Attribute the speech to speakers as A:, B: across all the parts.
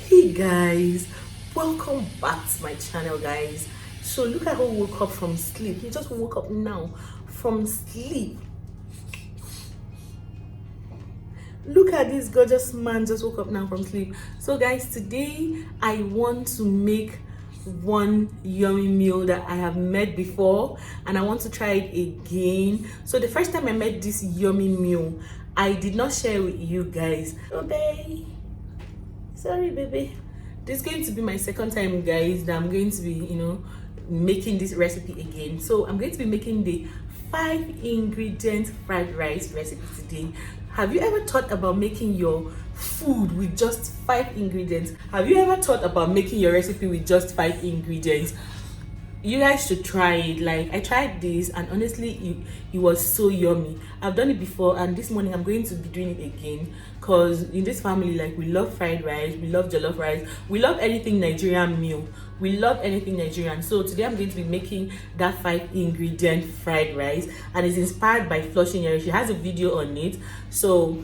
A: Hey guys, welcome back to my channel, guys. So look at who woke up from sleep. He just woke up now from sleep. Look at this gorgeous man just woke up now from sleep. So guys, today I want to make one yummy meal that I have made before and I want to try it again. So the first time I made this yummy meal, I did not share with you guys. Oh baby, sorry baby. This is going to be my second time, guys, that I'm going to be making this recipe again. So I'm going to be making the 5 ingredient fried rice recipe today. Have you ever thought about making your food with just 5 ingredients? Have you ever thought about making your recipe with just 5 ingredients? You guys should try it. Like, I tried this and honestly it was so yummy. I've done it before and this morning I'm going to be doing it again, because in this family, like, we love fried rice, we love jollof rice, we love anything Nigerian meal, we love anything Nigerian. So today I'm going to be making that 5 ingredient fried rice, and it's inspired by Chinyere. She has a video on it. So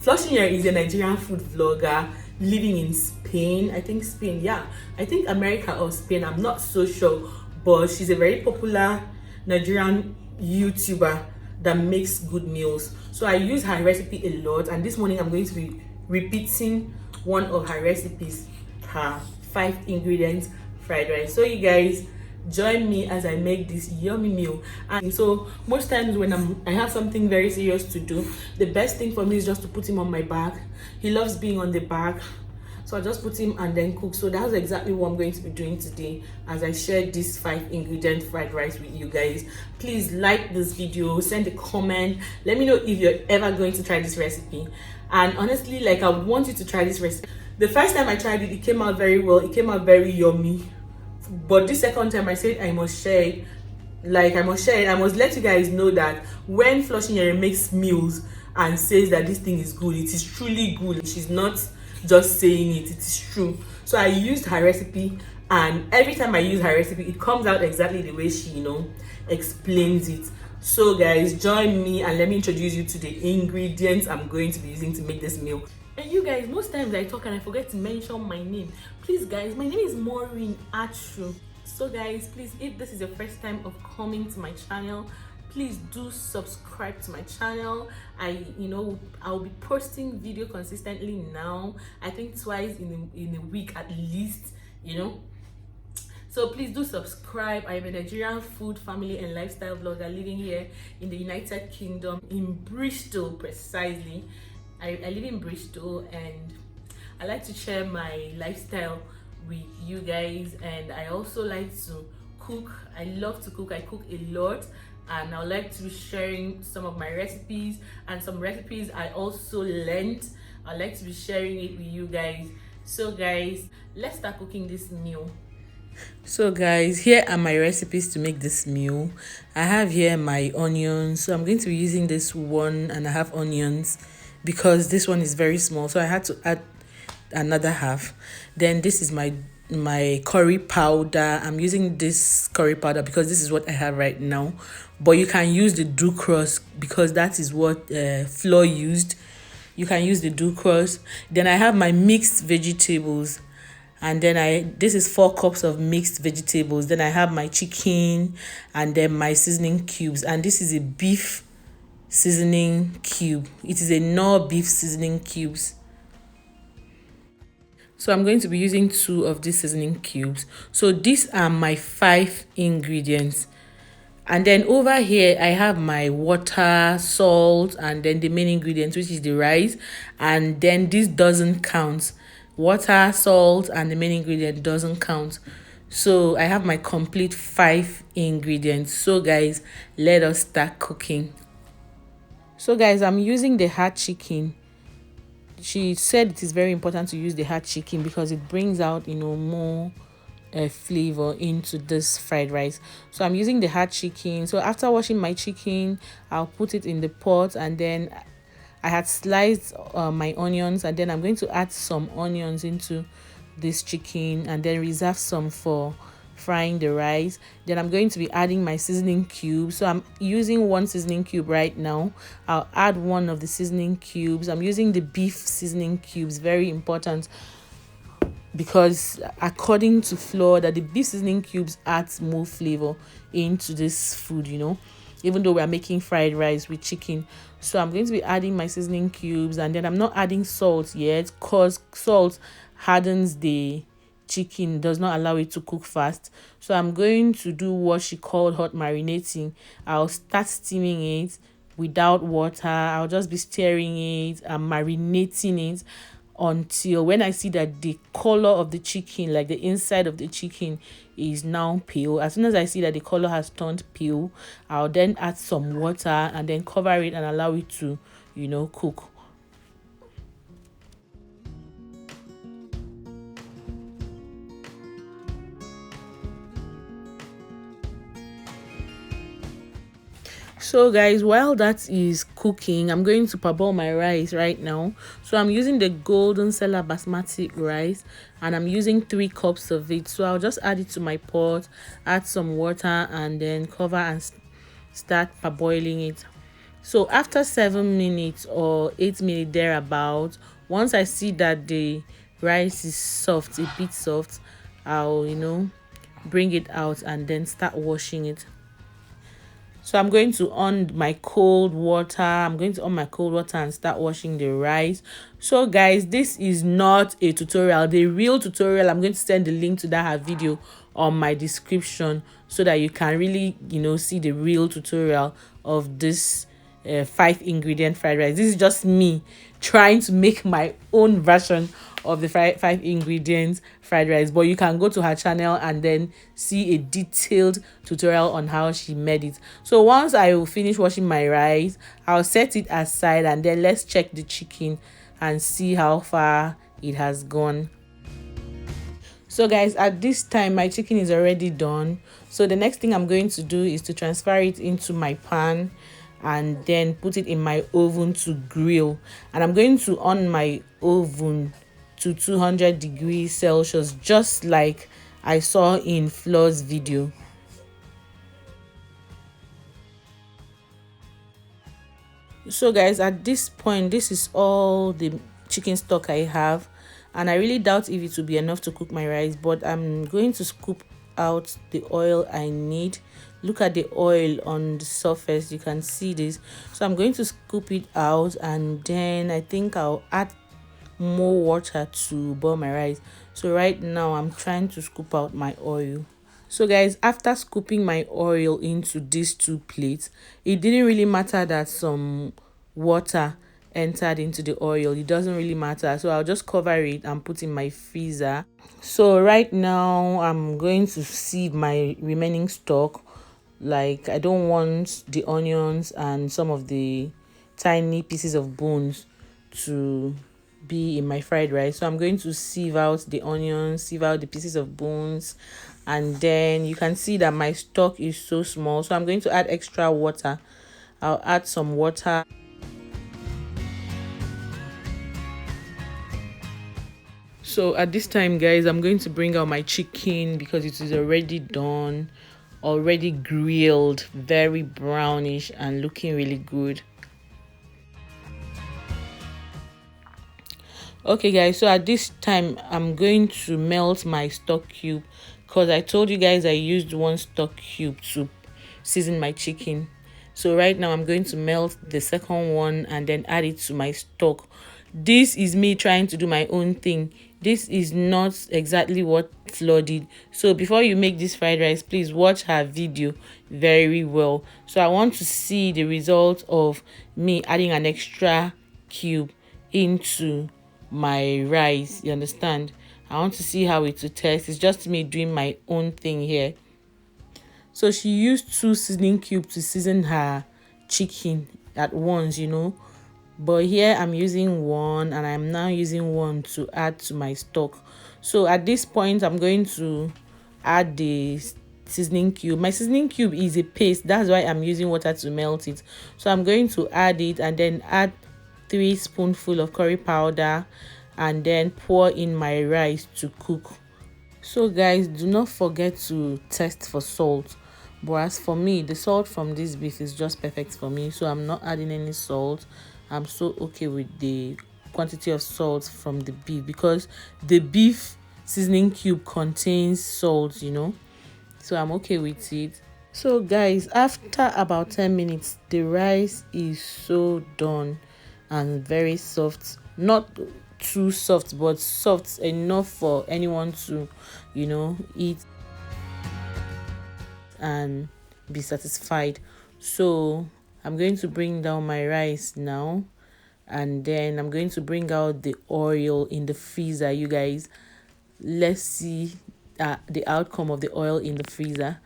A: Chinyere is a Nigerian food vlogger living in Spain. I think Spain, yeah. I think America or Spain, I'm not so sure. But she's a very popular Nigerian YouTuber that makes good meals. So I use her recipe a lot, and this morning I'm going to be repeating one of her recipes, her 5 ingredients fried rice. So you guys, join me as I make this yummy meal. And so most times when I have something very serious to do, the best thing for me is just to put him on my back. He loves being on the back, so I just put him and then cook. So that's exactly what I'm going to be doing today as I share this 5 ingredient fried rice with you guys. Please like this video, send a comment, let me know if you're ever going to try this recipe. And honestly, like, I want you to try this recipe. The first time I tried it, it came out very well, it came out very yummy. But this second time I said I must share it. Like, I must share it. I must let you guys know that when Chinyere makes meals and says that this thing is good, it is truly good. She's not just saying it, it is true. So I used her recipe, and every time I use her recipe, it comes out exactly the way she explains it. So guys, join me and let me introduce you to the ingredients I'm going to be using to make this meal. And you guys, most times I talk and I forget to mention my name. Please guys, my name is Maureen Achu. So guys, please, if this is your first time of coming to my channel, please do subscribe to my channel. I'll be posting video consistently now. I think twice in a week at least, So please do subscribe. I'm a Nigerian food, family and lifestyle blogger living here in the United Kingdom, in Bristol precisely. I live in Bristol, and I like to share my lifestyle with you guys. And I also like to cook. I love to cook. I cook a lot, and I like to be sharing some of my recipes, and some recipes I also learned. I like to be sharing it with you guys. So guys, let's start cooking this meal. So guys, here are my recipes to make this meal. I have here my onions, so I'm going to be using this 1.5 onions because this one is very small, so I had to add another half. Then this is my curry powder. I'm using this curry powder because this is what I have right now, but you can use the dough crust because that is what Flo used. You can use the dough crust. Then I have my mixed vegetables, and then this is 4 cups of mixed vegetables. Then I have my chicken, and then my seasoning cubes, and this is a beef seasoning cube. It is a Knorr beef seasoning cubes. So I'm going to be using 2 of these seasoning cubes. So these are my 5 ingredients. And then over here I have my water, salt, and then the main ingredients, which is the rice. And then this doesn't count. Water, salt, and the main ingredient doesn't count. So I have my complete 5 ingredients. So guys, let us start cooking. So guys, I'm using the hard chicken. She said it is very important to use the hard chicken because it brings out more flavor into this fried rice. So I'm using the hard chicken. So after washing my chicken, I'll put it in the pot, and then I had sliced my onions, and then I'm going to add some onions into this chicken and then reserve some for frying the rice. Then I'm going to be adding my seasoning cubes. So I'm using 1 seasoning cube right now. I'll add 1 of the seasoning cubes. I'm using the beef seasoning cubes, very important. because according to Flo, that the beef seasoning cubes adds more flavor into this food, even though we are making fried rice with chicken. So I'm going to be adding my seasoning cubes, and then I'm not adding salt yet because salt hardens the chicken, does not allow it to cook fast. So I'm going to do what she called hot marinating. I'll start steaming it without water. I'll just be stirring it and marinating it until when I see that the color of the chicken, like the inside of the chicken, is now pale. As soon as I see that the color has turned pale, I'll then add some water and then cover it and allow it to cook. So guys, while that is cooking, I'm going to parboil my rice right now. So I'm using the golden Sela basmati rice, and I'm using 3 cups of it. So I'll just add it to my pot, add some water, and then cover and start parboiling it. So after 7 minutes or 8 minutes thereabout, once I see that the rice is soft, a bit soft, I'll bring it out and then start washing it. So I'm going to on my cold water. And start washing the rice. So guys, this is not a tutorial. The real tutorial, I'm going to send the link to that her video on my description so that you can really see the real tutorial of this 5 ingredient fried rice. This is just me trying to make my own version of the 5 ingredients fried rice, but you can go to her channel and then see a detailed tutorial on how she made it. So once I will finish washing my rice, I'll set it aside, and then let's check the chicken and see how far it has gone. So guys, at this time my chicken is already done. So the next thing I'm going to do is to transfer it into my pan and then put it in my oven to grill. And I'm going to on my oven to 200 degrees Celsius, just like I saw in Flo's video. So guys, at this point, this is all the chicken stock I have, and I really doubt if it will be enough to cook my rice, but I'm going to scoop out the oil I need. Look at the oil on the surface, you can see this. So I'm going to scoop it out, and then I think I'll add more water to boil my rice. So right now I'm trying to scoop out my oil. So guys, after scooping my oil into these 2 plates, it didn't really matter that some water entered into the oil. It doesn't really matter. So I'll just cover it and put in my freezer. So right now I'm going to sieve my remaining stock. Like, I don't want the onions and some of the tiny pieces of bones to be in my fried rice. So I'm going to sieve out the onions, sieve out the pieces of bones, and then you can see that my stock is so small, so I'm going to add extra water. I'll add some water. So at this time guys, I'm going to bring out my chicken because it is already done, already grilled, very brownish and looking really good. Okay guys, so at this time I'm going to melt my stock cube because I told you guys I used 1 stock cube to season my chicken. So right now I'm going to melt the second one and then add it to my stock. This is me trying to do my own thing. This is not exactly what Flo did. So before you make this fried rice, please watch her video very well. So I want to see the result of me adding an extra cube into my rice, you understand? I want to see how it will taste. It's just me doing my own thing here. So she used 2 seasoning cubes to season her chicken at once, but here I'm using 1, and I'm now using 1 to add to my stock. So at this point I'm going to add the seasoning cube. My seasoning cube is a paste, that's why I'm using water to melt it. So I'm going to add it and then add 3 spoonfuls of curry powder and then pour in my rice to cook. So guys, do not forget to test for salt. But as for me, the salt from this beef is just perfect for me, so I'm not adding any salt. I'm so okay with the quantity of salt from the beef because the beef seasoning cube contains salt, you know, so I'm okay with it. So guys, after about 10 minutes, the rice is so done and very soft. Not too soft, but soft enough for anyone to, you know, eat and be satisfied. So I'm going to bring down my rice now, and then I'm going to bring out the oil in the freezer. You guys, let's see the outcome of the oil in the freezer.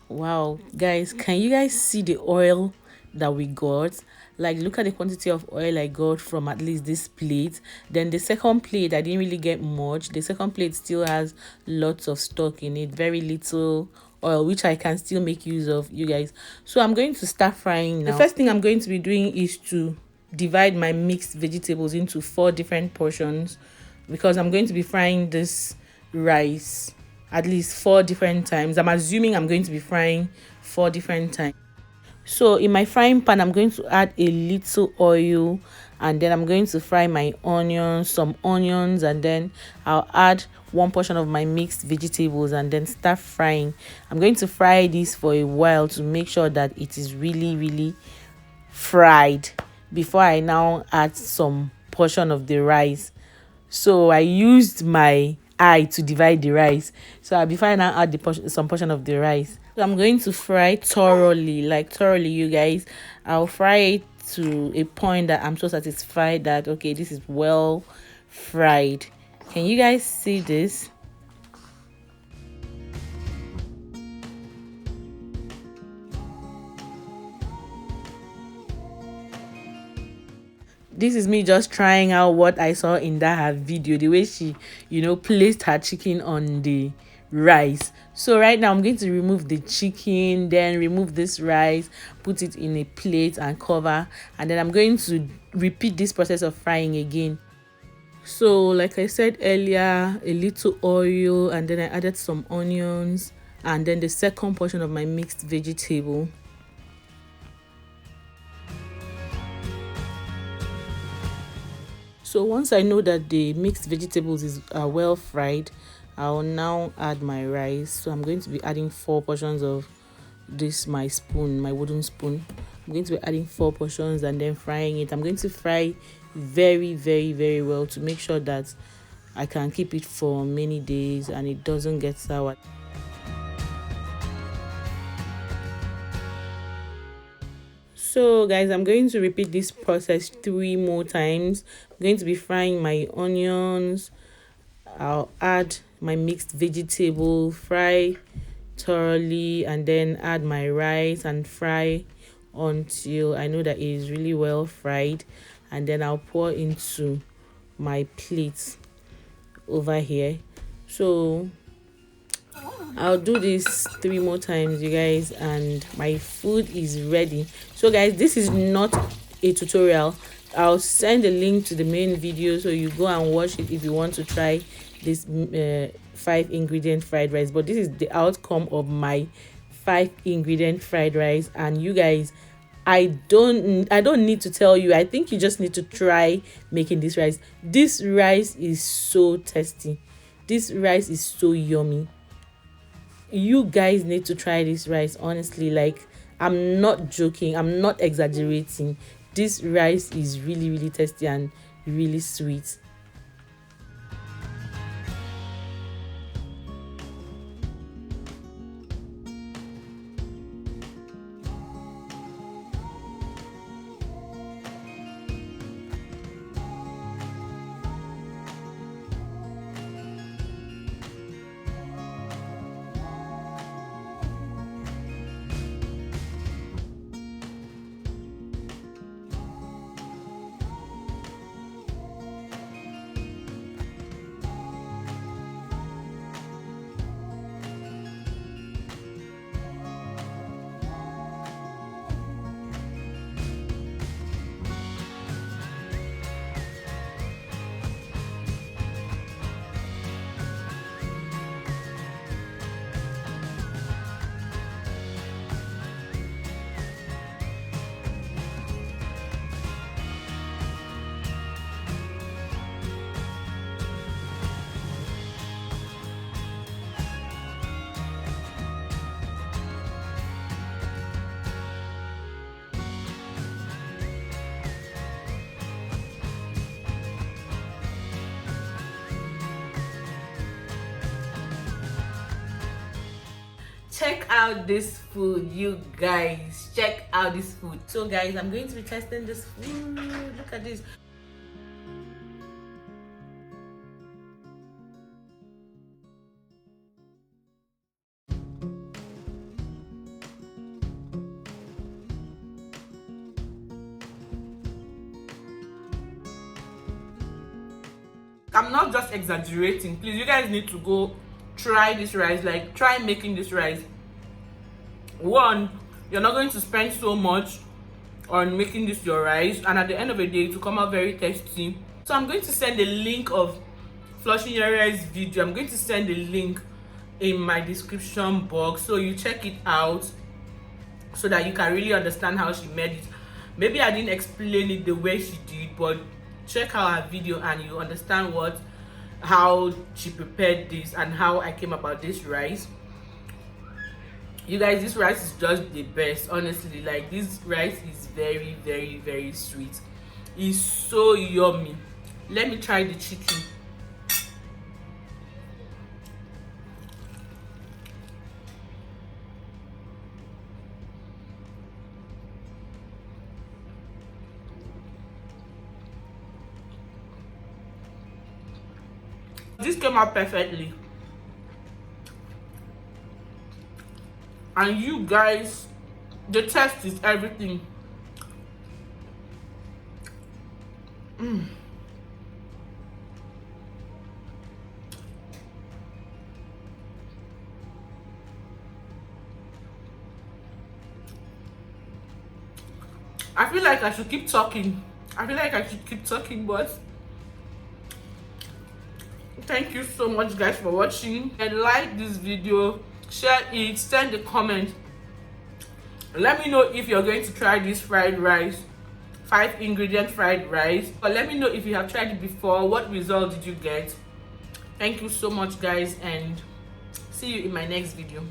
A: Wow, guys, can you guys see the oil that we got? Like, look at the quantity of oil I got from at least this plate. Then the second plate, I didn't really get much. The second plate still has lots of stock in it, very little oil, which I can still make use of, you guys. So I'm going to start frying now. The first thing I'm going to be doing is to divide my mixed vegetables into 4 different portions, because I'm going to be frying this rice at least 4 different times. I'm assuming I'm going to be frying 4 different times. So in my frying pan, I'm going to add a little oil, and then I'm going to fry my onions, some onions, and then I'll add 1 portion of my mixed vegetables and then start frying. I'm going to fry this for a while to make sure that it is really fried before I now add some portion of the rice. So I used my eye to divide the rice. So before I now add some portion of the rice, so I'm going to fry thoroughly, like thoroughly, you guys. I'll fry it to a point that I'm so satisfied that okay, this is well fried. Can you guys see this? This is me just trying out what I saw in that her video, the way she, you know, placed her chicken on the rice. So right now I'm going to remove the chicken, then remove this rice, put it in a plate and cover, and then I'm going to repeat this process of frying again. So like I said earlier, a little oil, and then I added some onions, and then the second portion of my mixed vegetable. So once I know that the mixed vegetables are well fried, I'll now add my rice. So I'm going to be adding 4 portions of this, my spoon, my wooden spoon. I'm going to be adding 4 portions and then frying it. I'm going to fry very well to make sure that I can keep it for many days and it doesn't get sour. So guys, I'm going to repeat this process 3 more times. I'm going to be frying my onions. I'll add my mixed vegetable, fry thoroughly, and then add my rice and fry until I know that it is really well fried, and then I'll pour into my plate over here. So I'll do this 3 more times, you guys, and my food is ready. So guys, this is not a tutorial. I'll send a link to the main video so you go and watch it if you want to try this 5 ingredient fried rice. But this is the outcome of my 5 ingredient fried rice, and you guys, I don't need to tell you. I think you just need to try making this rice. This rice is so tasty. This rice is so yummy. You guys need to try this rice, honestly. Like, I'm not joking, I'm not exaggerating. This rice is really tasty and really sweet. check out this food, you guys. Check out this food. So guys, I'm going to be testing this food. Look at this. I'm not just exaggerating. Please, you guys need to go try this rice. Like, try making this rice. One, you're not going to spend so much on making this your rice, and at the end of the day, it will come out very tasty. So I'm going to send a link of Chinyere's video. I'm going to send a link in my description box, so you check it out so that you can really understand how she made it. Maybe I didn't explain it the way she did, but check out her video and you understand how she prepared this and how I came about this rice. You guys, this rice is just the best, honestly. Like, this rice is very, very, very sweet. It's so yummy. Let me try the chicken. This came out perfectly. And you guys, the taste is everything. I feel like I should keep talking. But thank you so much, guys, for watching. And like this video, share it, send a comment. Let me know if you're going to try this fried rice, 5-ingredient fried rice, or let me know if you have tried it before. What result did you get? Thank you so much, guys, and see you in my next video.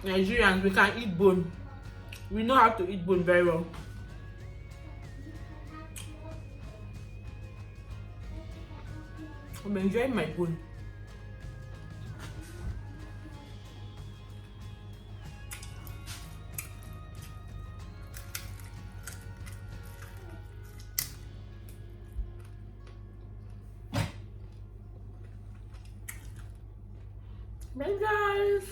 A: Nigerians, we can eat bone. We know how to eat bone very well. I'm enjoying my bone. Bye, guys.